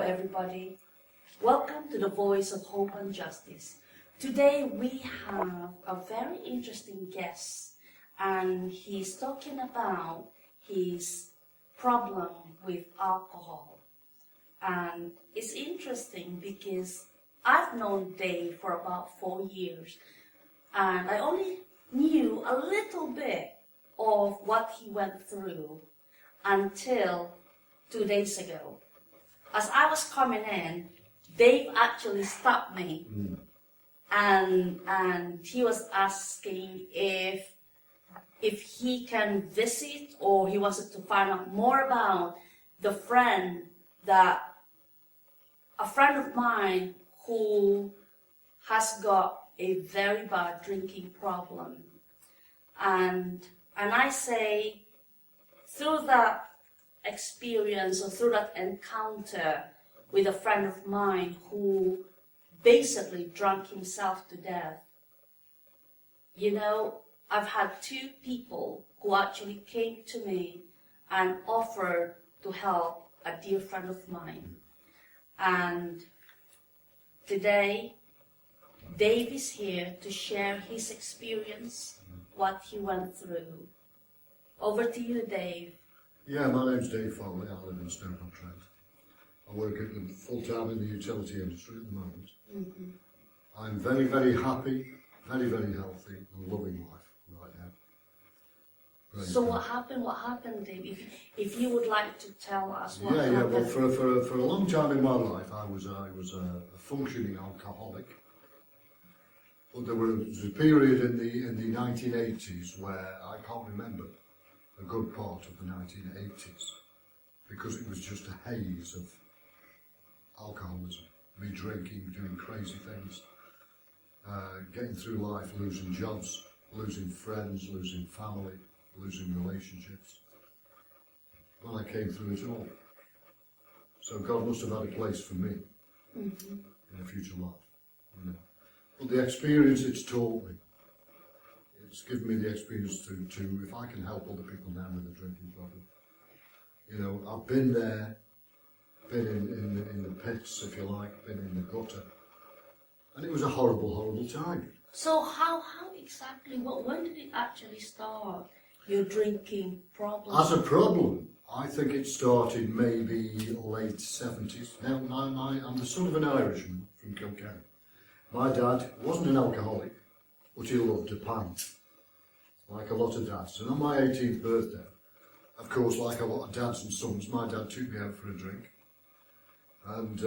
everybody. Welcome to the Voice of Hope and Justice. Today we have a very interesting guest, and he's talking about his problem with alcohol. And it's interesting because I've known Dave for about 4 years, and I only knew a little bit of what he went through until 2 days ago. As I was coming in, Dave actually stopped me, and he was asking if he can visit, or he wanted to find out more about a friend of mine who has got a very bad drinking problem. And I say, through that experience or through that encounter with a friend of mine who basically drank himself to death, you know, I've had 2 people who actually came to me and offered to help a dear friend of mine. And today, Dave is here to share his experience, what he went through. Over to you, Dave. Yeah, my name's Dave Foley. I live in Stoke-on-Trent. I work full-time in the utility industry at the moment. Mm-hmm. I'm very, very happy, very, very healthy, and loving life right now. So what happened, Dave? If you would like to tell us what happened. Yeah. Well, for a long time in my life, I was a functioning alcoholic. But there was a period in the 1980s where I can't remember a good part of the 1980s because it was just a haze of alcoholism, me drinking, doing crazy things, getting through life, losing jobs, losing friends, losing family, losing relationships. Well, I came through it all. So God must have had a place for me in a future life. You know. But the experience it's taught me, it's given me the experience to if I can help other people now with a drinking problem. You know, I've been there, been in the pits, if you like, been in the gutter, and it was a horrible, horrible time. So how exactly, when did it actually start, your drinking problem? As a problem, I think it started maybe late 70s. Now, I'm the son of an Irishman from Kilkenny. My dad wasn't an alcoholic, but he loved a pint, like a lot of dads. And on my 18th birthday, of course, like a lot of dads and sons, my dad took me out for a drink. And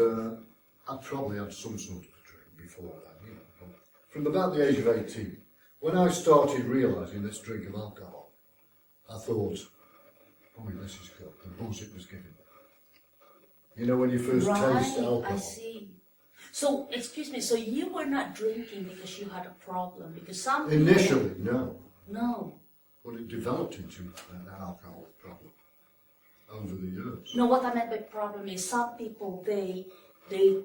I'd probably had some sort of a drink before that, you know. But from about the age of 18, when I started realising this drink of alcohol, I thought, oh, this is good, the buzz it was giving. You know, when you first taste alcohol. I see. So, excuse me, so you were not drinking because you had a problem? Because some people... Initially, no. No. But it developed into an alcoholic problem over the years. No, what I meant by problem is some people, they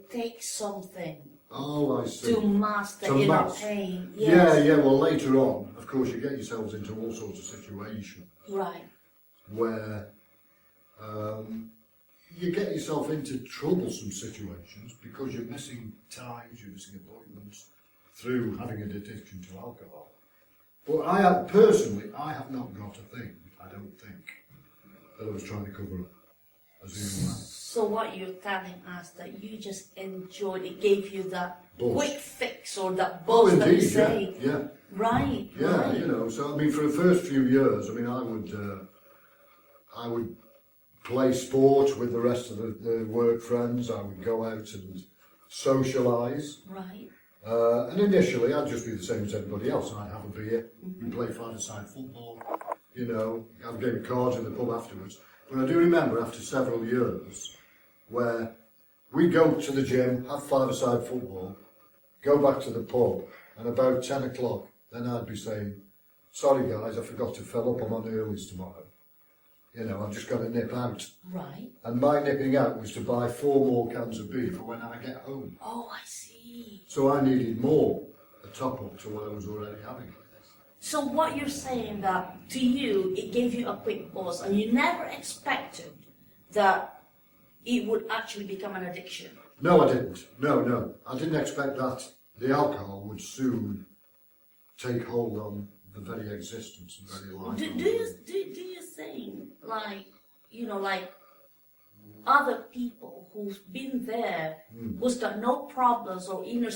take something. Oh, I see. To mask the inner pain. Yes. Yeah, well later on, of course, you get yourselves into all sorts of situations. Right. Where you get yourself into troublesome situations because you're missing times, you're missing appointments through having an addiction to alcohol. But I have not got a thing, I don't think, that I was trying to cover up as a young man. So what you're telling us, that you just enjoyed, it gave you that quick fix or that buzz that you say. Yeah. Right. Yeah, right. You know, so I mean for the first few years, I mean I would play sport with the rest of the work friends, I would go out and socialise. Right. And initially I'd just be the same as everybody else. I'd have a beer, we'd play five-a-side football, you know, have a game of cards in the pub afterwards. But I do remember after several years where we'd go to the gym, have five-a-side football, go back to the pub, and about 10 o'clock, then I'd be saying, sorry guys, I forgot to fill up, I'm on earlies tomorrow. You know, I've just got to nip out. Right. And my nipping out was to buy 4 more cans of beer for when I get home. Oh, I see. So I needed more, a top up to what I was already having. So what you're saying, that to you, it gave you a quick buzz, and you never expected that it would actually become an addiction. No, I didn't. No. I didn't expect that the alcohol would soon take hold on the very existence and very life. Do you think, like, you know, like other people who've been there, who's got no problems or inner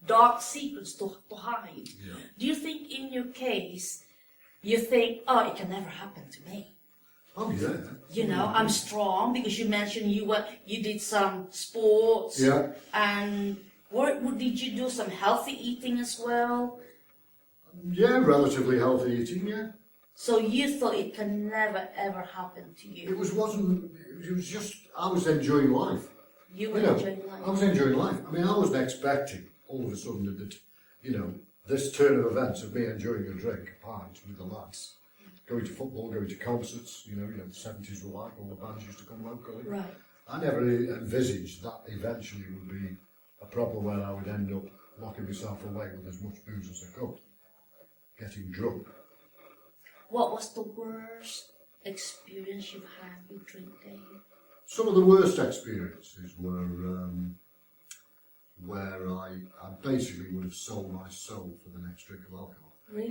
dark secrets to hide, Yeah. do you think in your case, you think, oh, it can never happen to me? Oh, yeah. You know, I'm strong because you mentioned you did some sports. Yeah. And did you do some healthy eating as well? Yeah, relatively healthy eating, yeah. So you thought it can never ever happen to you? It was just, I was enjoying life. You were You know, enjoying life. I was enjoying life. I mean, I wasn't expecting all of a sudden that, you know, this turn of events of me enjoying a drink, a pint with the lads, going to football, going to concerts, you know, the 70s were like, all the bands used to come locally. Right. I never envisaged that eventually would be a problem where I would end up locking myself away with as much booze as I could, getting drunk. What was the worst experience you've had with drinking? Some of the worst experiences were where I basically would have sold my soul for the next drink of alcohol. Really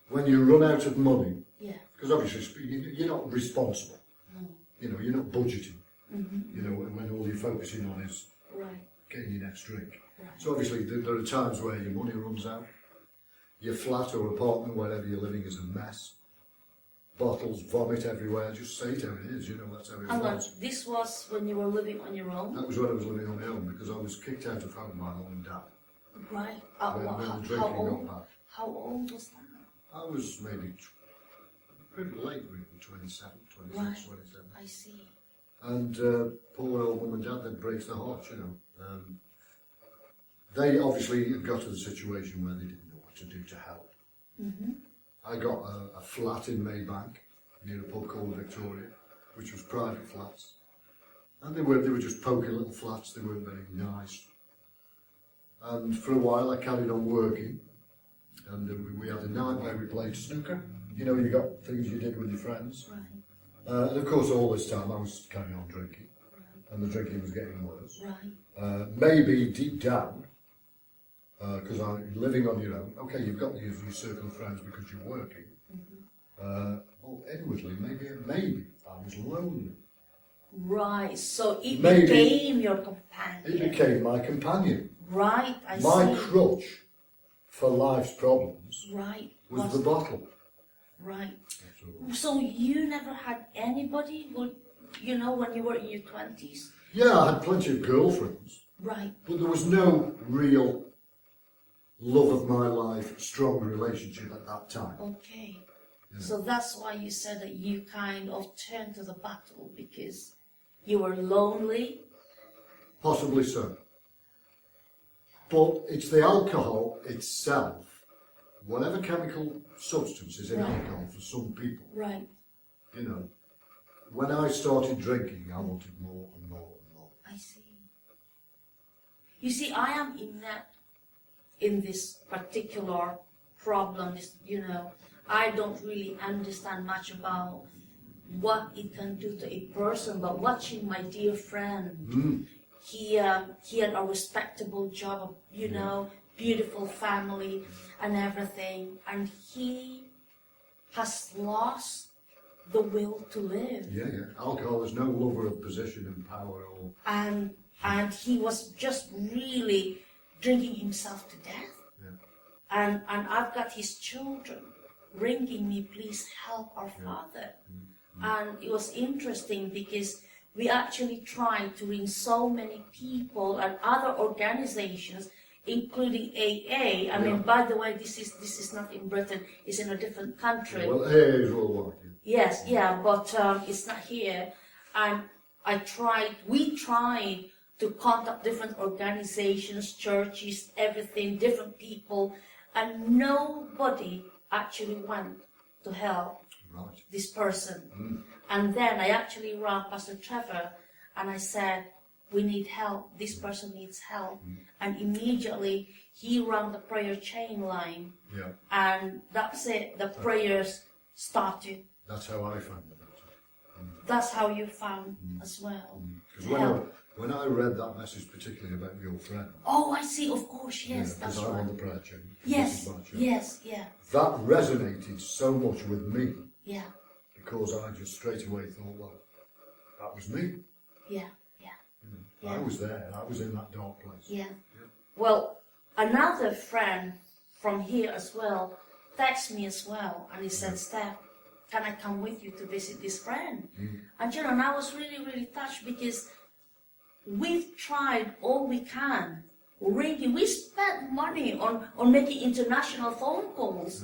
When you run out of money, Yeah. because obviously you're not responsible, No. you know, you're not budgeting, Mm-hmm. you know, when all you're focusing on is Right. getting your next drink. Right. So obviously there are times where your money runs out, your flat or apartment, wherever you're living, is a mess. Bottles, vomit everywhere, just say it how it is, you know, that's how it And was. this was when you were living on your own? That was when I was living on my own, because I was kicked out of home by mum and dad. Right. When the drinking got bad. How old was that? I was maybe pretty late, really, 27, 26, Right. 27. I see. And poor old mum and dad, that breaks the heart, you know. They obviously got to the situation where they didn't know what to do to help. Mm-hmm. I got a flat in Maybank, near a pub called Victoria, which was private flats. And they were just poky little flats, they weren't very nice. And for a while I carried on working, and we had a night where we played snooker. You know, you got things you did with your friends. Right. And of course all this time I was carrying on drinking, Right. and the drinking was getting worse. Right. Maybe deep down, because living on your own, okay, you've got your circle of friends because you're working. Well, inwardly, maybe I was lonely. Right. So it Maybe. became your companion. It became my companion. Right. I My see. crutch for life's problems Right. was the bottle. Right. That's all. So you never had anybody who, you know, when you were in your 20s? Yeah, I had plenty of girlfriends, Right. but there was no real love of my life, strong relationship at that time. Okay. Yeah. So that's why you said that you kind of turned to the battle because you were lonely. Possibly so. But it's the alcohol itself, whatever chemical substance is in Right. alcohol for some people, Right. you know. When I started drinking, I wanted more and more and more. I see. You see, I am in this particular problem. You know, I don't really understand much about what it can do to a person. But watching my dear friend, he had a respectable job, you know, beautiful family and everything, and he has lost the will to live. Yeah. Alcohol is no lover of position and power or... And he was just really drinking himself to death. Yeah. And I've got his children ringing me, please help our father. And it was interesting because we actually tried to ring so many people and other organizations, including AA. I mean, by the way, this is not in Britain, it's in a different country. Well, AA is worldwide. Yes, yeah, but it's not here. And we tried to contact different organizations, churches, everything, different people, and nobody actually went to help Right. this person. And then I actually rang Pastor Trevor and I said, we need help, this person needs help. And immediately he rang the prayer chain line, Yeah. and that's it, the prayers started. That's how I found about it. that's how you found as well. Because Help. when I read that message, particularly about your friend, Oh, I see. Of course, yes, because that's I'm right. on the prayer chain, Yes, Mrs. Batcher, yes, yeah, that resonated so much with me yeah, because I just straight away thought, well, that was me. yeah, yeah, You know, Yeah. I was there. I was in that dark place. yeah. Well, another friend from here as well texted me as well, and he said, "Steph, can I come with you to visit this friend?" And you know, and I was really, really touched because we've tried all we can. Really, we spent money on making international phone calls,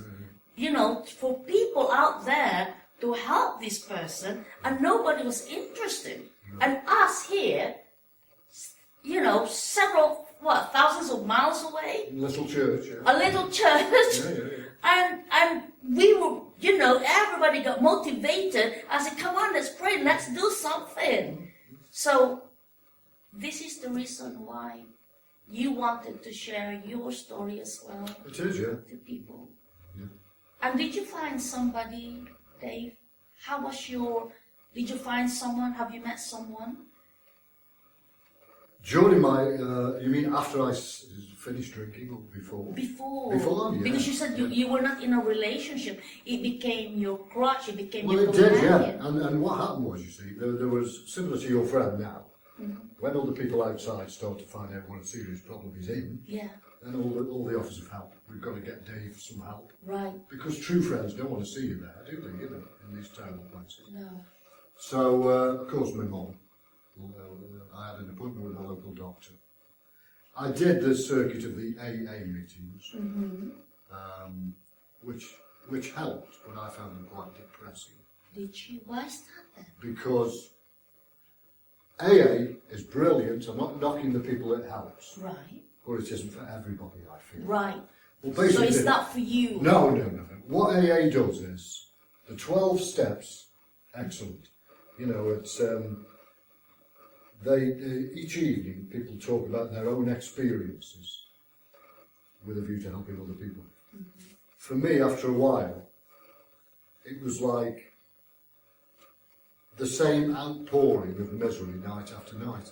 you know, for people out there to help this person, and nobody was interested. And us here, you know, thousands of miles away, Little church, yeah. a little church, Yeah. and we were, you know, everybody got motivated. I said, "Come on, let's pray, let's do something." So this is the reason why you wanted to share your story as well It is, yeah. to people. Yeah. And did you find somebody, Dave? Did you find someone? Have you met someone? During my, you mean after I finished drinking or before? Before, yeah. because you said you were not in a relationship. It became your crutch. It became Well, your it did, companion. yeah. And what happened was, you see, there was, similar to your friend now, when other people outside start to find out what a serious problem he's in, Yeah, then all the offers of help. We've got to get Dave some help. right. Because true friends don't want to see you there, do they, you know, in these terrible places. No. So, of course, my mum, I had an appointment with a local doctor. I did the circuit of the AA meetings, which helped, but I found them quite depressing. Did you? Why is that then? Because AA is brilliant. I'm not knocking the people it helps, Right. but it isn't for everybody, I feel. Right. Well, So basically, it's not for you. No. What AA does is the 12 steps. Excellent. You know, it's each evening people talk about their own experiences with a view to helping other people. For me, after a while, it was like the same outpouring of misery night after night,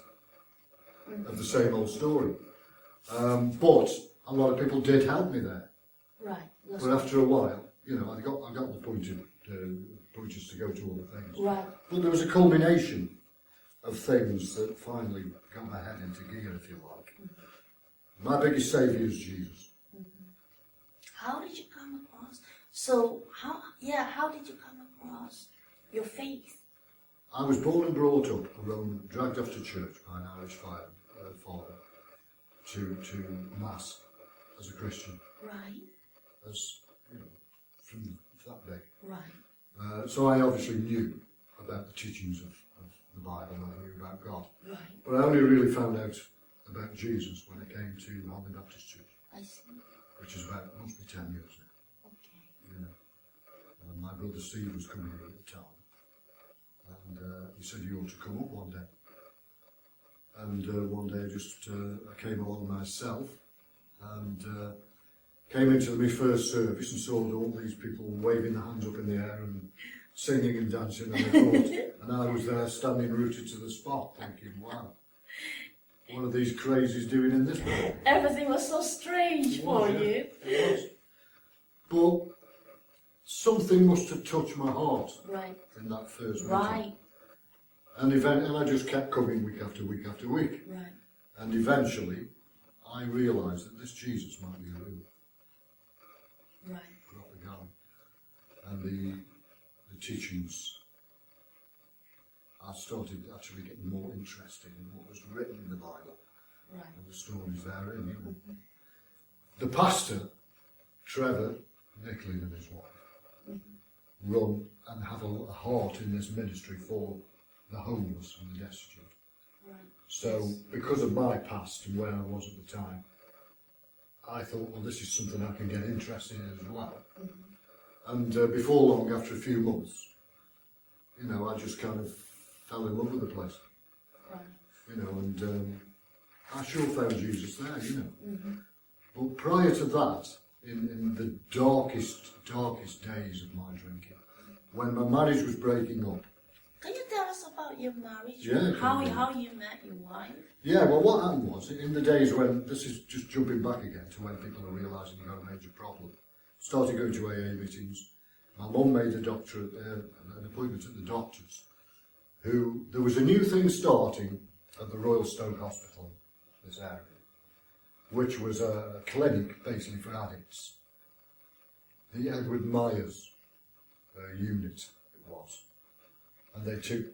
of the same old story. But a lot of people did help me there. Right. But after a while, you know, I got the pointers to go to all the things. Right. But there was a culmination of things that finally got my head into gear, if you like. My biggest saviour is Jesus. How did you come across? So how did you come across your faith? I was born and brought up, dragged off to church by an Irish father to mass as a Christian, Right. as you know, from that big. Right. So I obviously knew about the teachings of the Bible, and I knew about God. Right. But I only really found out about Jesus when I came to Harley Baptist Church, I see. which is must be 10 years now. Okay. You know. My brother Steve was coming here at the time, and he said, "You ought to come up one day." And one day I came along myself, and came into my first service and saw all these people waving their hands up in the air and singing and dancing, and I thought, and I was there standing rooted to the spot, thinking, "Wow, what are these crazies doing in this world?" Everything was so strange for Yeah, you. it was. But something must have touched my heart Right. in that first meeting. Right. And I just kept coming week after week after week. Right. And eventually, I realised that this Jesus might be real. Right. Proper guy. And the teachings, I started actually getting more interested in what was written in the Bible. Right. And the stories therein, you know. The pastor, Trevor Nicklin, and his wife, run and have a heart in this ministry for the homeless and the destitute. Right. So, because of my past and where I was at the time, I thought, well, this is something I can get interested in as well. And before long, after a few months, you know, I just kind of fell in love with the place. Right. You know, and I sure found Jesus there, you know. But prior to that, in the darkest days of my drinking, when my marriage was breaking up, Can you tell about your marriage? Yeah, How can do. how you met your wife? Yeah, well, what happened was, in the days when, this is just jumping back again to when people are realising you've got a major problem, started going to AA meetings. My mum made a doctor, an appointment at the doctor's, there was a new thing starting at the Royal Stoke Hospital, this area, which was a clinic basically for addicts. The Edward Myers unit it was, and they took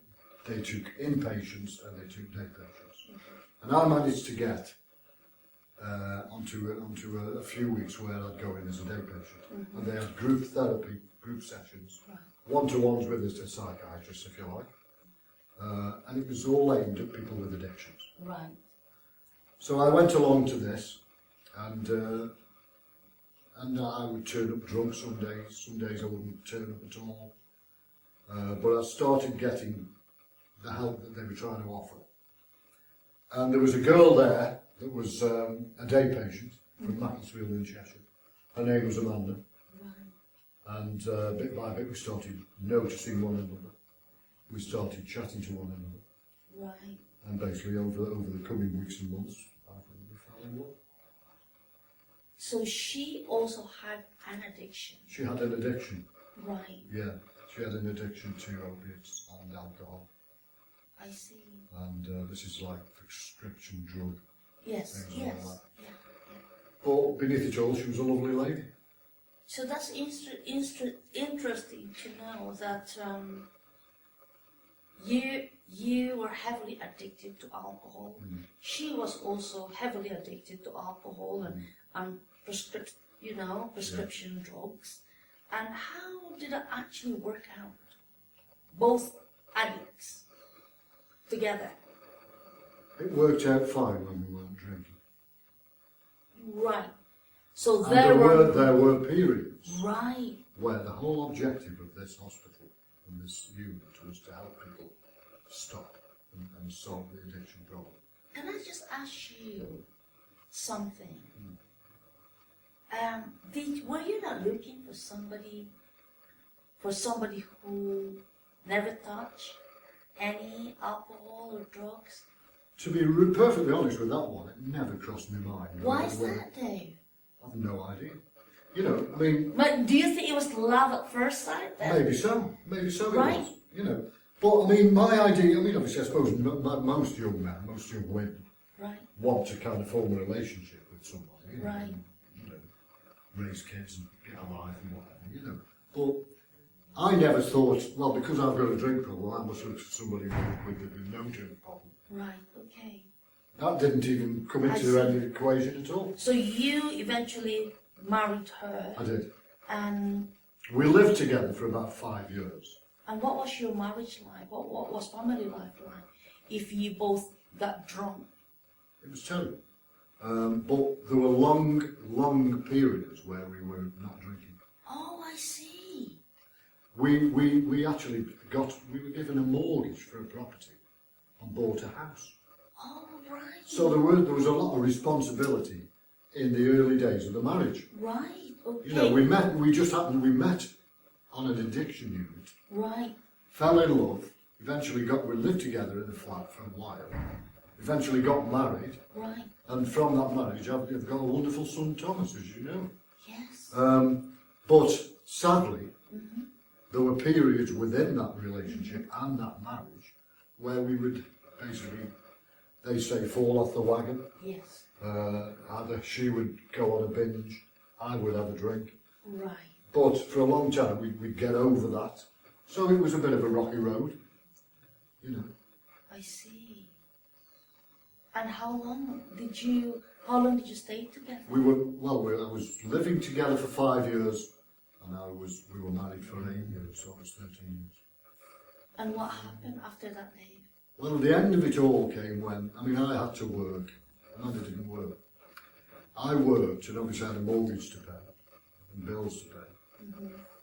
inpatients and they took day patients. And I managed to get onto a few weeks where I'd go in as a day patient, and they had group therapy, group sessions, one-to-ones with a psychiatrist, if you like, and it was all aimed at people with addictions. Right. So I went along to this, and I would turn up drunk some days I wouldn't turn up at all. But I started getting the help that they were trying to offer. And there was a girl there that was a day patient from Macclesfield in Cheshire. Her name was Amanda. Right. And bit by bit we started noticing one another. We started chatting to one another. Right. And basically over the coming weeks and months, I think we fell in love. So she also had an addiction. She had an addiction. Right. Yeah, she had an addiction to opiates and alcohol. I see. And this is like prescription drug. Yes. Things Yes. like that. Yeah. But beneath it all, she was a lovely lady. So that's interesting to know that you were heavily addicted to alcohol. She was also heavily addicted to alcohol and prescription drugs. And how did it actually work out? Both addicts together. It worked out fine when we weren't drinking. Right. So And there there were periods right. where the whole objective of this hospital and this unit was to help people stop and solve the addiction problem. Can I just ask you something? Were you not looking for somebody who never touched any alcohol or drugs? To be perfectly honest with that one, it never crossed my mind. Why is that, Dave? I've no idea. You know, I mean, But do you think it was love at first sight then? maybe so it Right. was, you know. But I mean, my idea, I mean, obviously I suppose most young men, most young women Right. want to kind of form a relationship with somebody. You know, Right. You know, raise kids and get a life and whatever, you know. But I never thought, well, because I've got a drink problem, I must look for somebody with no drink problem. Right, okay. That didn't even come I into see. any equation at all. So you eventually married her, I did. and We lived together for about 5 years. what was your marriage like? What was family life like? If you both got drunk? It was terrible. But there were long periods where we were not drinking. Oh, I see. We actually we were given a mortgage for a property and bought a house. Oh, right. So there was a lot of responsibility in the early days of the marriage. Right, okay. You know, we met on an addiction unit, Right, fell in love, eventually we lived together in a flat for a while, eventually got married, right. and from that marriage I've got a wonderful son, Thomas, as you know. Yes. But sadly, there were periods within that relationship and that marriage where we would basically, they say, fall off the wagon. Yes. Either she would go on a binge, I would have a drink. Right. But for a long time we'd get over that. So it was a bit of a rocky road, you know. I see. And how long did you stay together? I was living together for 5 years, and we were married for 8 years, so it was 13 years. And what happened after that, Dave? Well, the end of it all came when, I mean, I had to work, and I didn't work. I worked, and obviously I had a mortgage to pay, and bills to pay.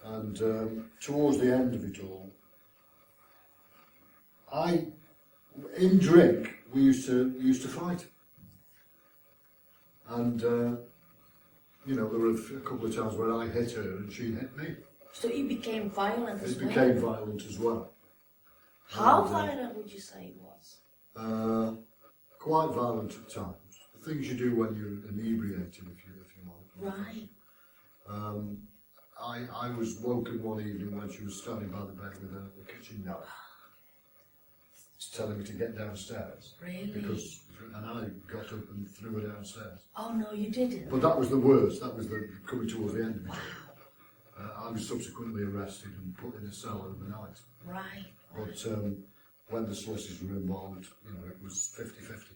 And towards the end of it all, in drink, we used to fight. And, you know, there were a couple of times where I hit her and she hit me. So it became violent as It well? became violent as well. How And, violent would you say it was? Quite violent at times. The things you do when you're inebriated, if you want. Right. I was woken one evening when she was standing by the bed with a kitchen knife, telling me to get downstairs. Really? And I got up and threw her downstairs. Oh no, you didn't. But that was the worst. That was the coming towards the end of it. I was subsequently arrested and put in a cell overnight. Right. But when the solicitors were involved, it was 50-50.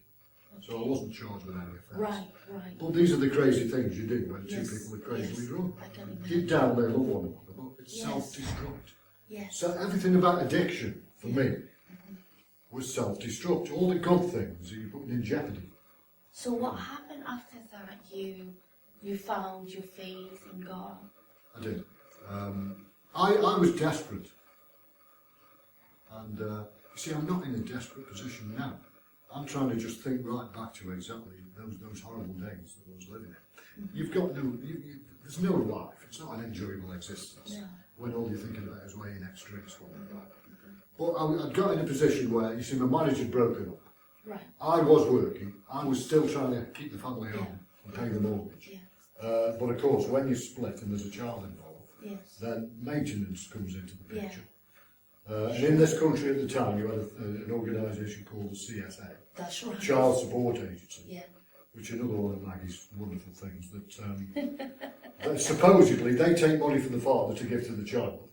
So I wasn't charged with any offence. Right. But these are the crazy things you do when Yes, two people are crazily yes, drunk. I can imagine. Deep down they love one another, but it's Yes. self-destruct. Yes. So everything about addiction, for me, was self-destruct. All the good things you put in jeopardy. So what happened after that? You found your faith in God. I did. I was desperate. And, you see, I'm not in a desperate position now. I'm trying to just think right back to exactly those horrible days that I was living in. You've got there's no life. It's not an enjoyable existence No. when all you're thinking about is weighing extra extra. But I got in a position where, you see, my marriage had broken up. Right. I was working. I was still trying to keep the family on and pay the mortgage. Yeah. But of course, when you split and there's a child involved, Yes. then maintenance comes into the Yeah. picture. And in this country at the time, you had an organisation called the CSA, That's right. Child Support Agency, Yeah. which is another one of Maggie's wonderful things that supposedly they take money from the father to give to the child.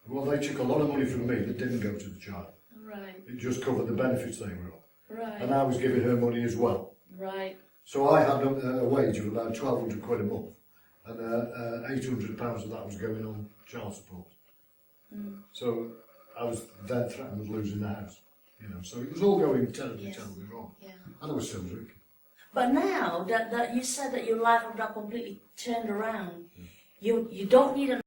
Well, they took a lot of money from me that didn't go to the child. Right. It just covered the benefits they were on. Right. And I was giving her money as well. Right. So I had a wage of about 1,200 quid a month, and £800 of that was going on child support. So I was then threatened with losing the house, So it was all going terribly wrong. Yeah. And I was still drinking. But now that you said that your life had not completely turned around, you don't need an